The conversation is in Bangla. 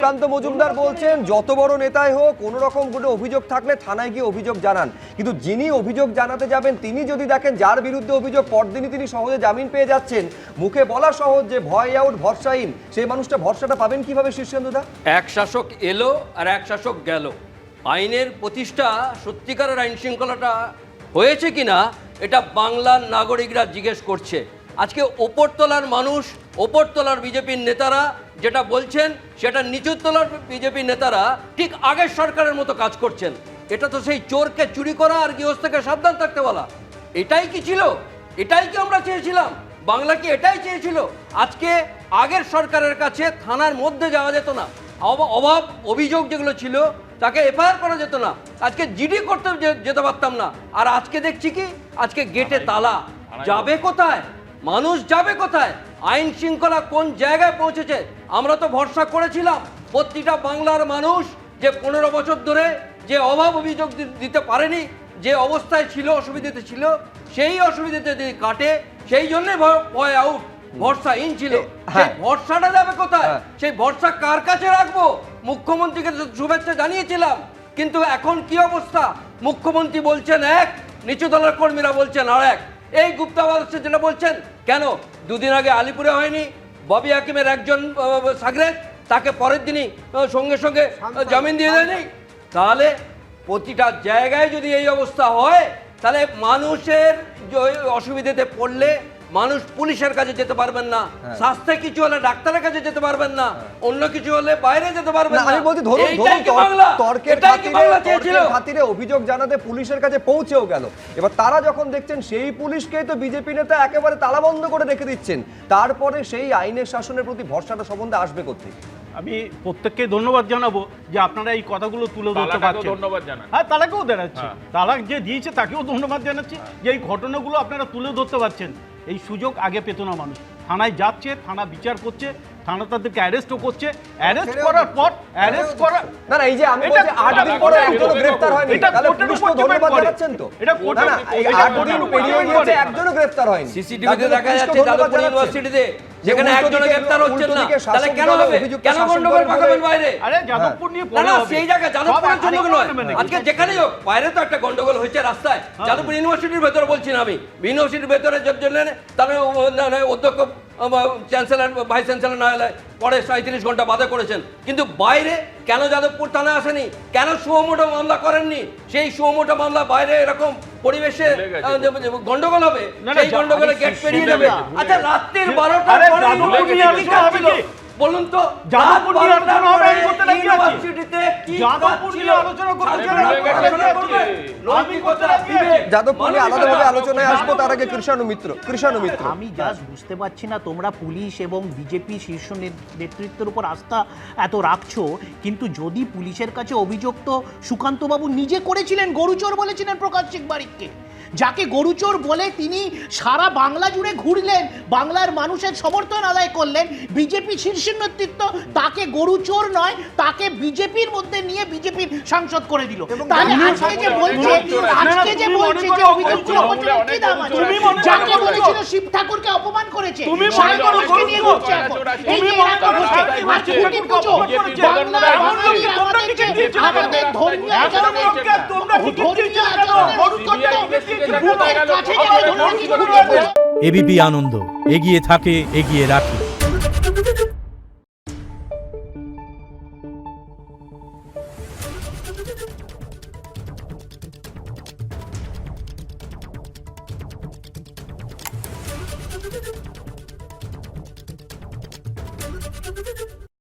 সুকান্ত মজুমদার বলছেন যত বড় নেতাই হোক কোনো রকম কোনো অভিযোগ থাকলে থানায় গিয়ে অভিযোগ জানান, কিন্তু যিনি অভিযোগ জানাতে যাবেন তিনি যদি দেখেন যার বিরুদ্ধে অভিযোগ পরদিনই তিনি সহজে জামিন পেয়ে যাচ্ছেন, মুখে বলা সহজ যে ভয় আউট ভরসাহীন, সেই মানুষটা ভরসাটা পাবেন কিভাবে শীর্ষেন্দুদা? এক শাসক এলো আর এক শাসক গেল, আইনের প্রতিষ্ঠা সত্যিকারের আইন শৃঙ্খলাটা হয়েছে কিনা এটা বাংলার নাগরিকরা জিজ্ঞেস করছে। আজকে ওপরতলার মানুষ, ওপরতলার বিজেপির নেতারা যেটা বলছেন সেটা নিচুতলার বিজেপির নেতারা ঠিক আগের সরকারের মতো কাজ করছেন। এটা তো সেই চোরকে চুরি করা আর গৃহস্থকে সাবধান থাকতে বলা। এটাই কি ছিল? এটাই কি আমরা চেয়েছিলাম? বাংলা কি এটাই চেয়েছিল? আজকে আগের সরকারের কাছে থানার মধ্যে যাওয়া যেত না, অভাব অভিযোগ যেগুলো ছিল তাকে এফআইআর করা যেত না, আজকে জিডি করতে যেতে পারতাম না। আর আজকে দেখছি কি, আজকে গেটে তালা। যাবে কোথায় মানুষ? যাবে কোথায়? আইন শৃঙ্খলা কোন জায়গায় পৌঁছেছে? আমরা তো ভরসা করেছিলাম প্রতিটা বাংলার মানুষ যে 15 বছর ধরে যে অভাব অভিযোগ দিতে পারেনি, যে অবস্থায় ছিল, অসুবিধাতে ছিল, সেই অসুবিধাতে যদি কাটে, সেই জন্যে ভয় আউট ভরসাহীন ছিল। সেই ভরসাটা যাবে কোথায়? সেই ভরসা কার কাছে রাখবো? মুখ্যমন্ত্রীকে শুভেচ্ছা জানিয়েছিলাম, কিন্তু এখন কি অবস্থা? মুখ্যমন্ত্রী বলছেন এক, নিচু দলের কর্মীরা বলছেন আর এক। এই গুপ্তাবাস যেটা বলছেন, কেন দুদিন আগে আলিপুরে হয়নি? ববি হাকিমের একজন সাগরেদ, তাকে পরের দিনই সঙ্গে সঙ্গে জামিন দিয়ে দেয়নি। তাহলে প্রতিটা জায়গায় যদি এই অবস্থা হয়, তাহলে মানুষের অসুবিধাতে পড়লে মানুষ পুলিশের কাছে যেতে পারবেন না, স্বাস্থ্যে কিছু হলে ডাক্তারের কাছে যেতে পারবেন না, অন্য কিছু হলে বাইরে যেতে পারবেন না। আমি বলছি তর্কের খাতিরে অভিযোগ জানাতে পুলিশের কাছে পৌঁছেও গেল। এবার তারা যখন দেখছেন সেই পুলিশকেই তো বিজেপি নেতা একেবারে তালাবন্ধ করে রেখে দিচ্ছেন, তারপরে সেই আইনের শাসনের প্রতি ভরসাটা সম্বন্ধে আসবে কোত্থেকে? আমি প্রত্যেককে ধন্যবাদ জানাবো যে আপনারা এই কথাগুলো তুলে ধরতে পারছেন। ধন্যবাদ জানান। হ্যাঁ, তালাকেও জানাচ্ছি, তালাক যে দিয়েছে তাকেও ধন্যবাদ জানাচ্ছি যে এই ঘটনাগুলো আপনারা তুলে ধরতে পারছেন। এই সুযোগ আগে পেত না মানুষ। থানায় যাচ্ছে, থানা বিচার করছে, থানা তাদেরকে অ্যারেস্টও করছে, অ্যারেস্ট করার পর অ্যারেস্ট করা না না, এই যে আমি বলছি 8 দিন পরে একজনও গ্রেফতার হয়নি, তাহলে পুলিশকে ধন্যবাদ জানাচ্ছেন তো? এটা না না, এই 8 দিন পেরিয়ে গিয়েছে, একজনও গ্রেফতার হয়নি। সিসিটিভিতে দেখা যাচ্ছে যাদবপুর ইউনিভার্সিটিতে যেখানে একজনও গ্রেফতার হচ্ছেন না, তাহলে কেন হবে? কেন গন্ডগোল পাকাবেন বাইরে? আরে যাদবপুর নিয়ে না না, সেই জায়গাা যাদবপুরের জন্য নয়, আজকে যেখানেই হোক বাইরে তো একটা গন্ডগোল হয়েছে রাস্তায়। যাদবপুর ইউনিভার্সিটির ভেতরে বলছি না আমি, ইউনিভার্সিটির ভেতরে জন্য তাহলে অধ্যক্ষ চ্যান্সেলর ভাইস চ্যান্সেলর না হলে পরে 37 ঘন্টা বাধা করেছেন, কিন্তু বাইরে কেন যাদবপুর থানায় আসেনি? কেন সুমোটো মামলা করেননি? সেই সুমোটো মামলা বাইরে এরকম পরিবেশে গন্ডগোল হবে, সেই গন্ডগোলে গেট পেরিয়ে যাবে। আচ্ছা, রাত্রির 12টার পরে বলুন তো, যাদবপুর নিয়ে আলোচনা হবে, এই করতে নাকি আছে? ইউনিভার্সিটিতে কি যাদবপুর নিয়ে আলোচনা করতে যাদবপুর নিয়ে আলাদাভাবে আলোচনায় আসবো, তার আগে কৃষাণু মিত্র। আমি জাস্ট বুঝতে পারছি না তোমরা পুলিশ এবং বিজেপি শীর্ষ নেতৃত্বের উপর আস্থা এত রাখছো, কিন্তু যদি পুলিশের কাছে অভিযোগ তো সুকান্তবাবু নিজে করেছিলেন, গরুচোর বলেছিলেন প্রকাশ সিং বারিককে, যাকে গরুচোর বলে তিনি সারা বাংলা জুড়ে ঘুরলেন, বাংলার মানুষের সমর্থন আদায় করলেন। বিজেপি শীর্ষ নেতৃত্ব তাকে গরুচোর নয়, তাকে বিজেপির মধ্যে নিয়ে বিজেপির সাংসদ করে দিল। তাহলে আজকে যে বলছে যে অভিযোগগুলো করছে কি দাম আছে? যাকে বলেছিল শিব ঠাকুরকে অপমান করেছে, সারা মানুষকে নিয়ে ঘুরছে এখন। এই যে এরা ঘুরছে, আজ খুঁটি পুজো, বাংলার মানুষ আমাদের ধর্মীয় আচরণের এবিপি আনন্দ, এগিয়ে থাকে, এগিয়ে রাখে।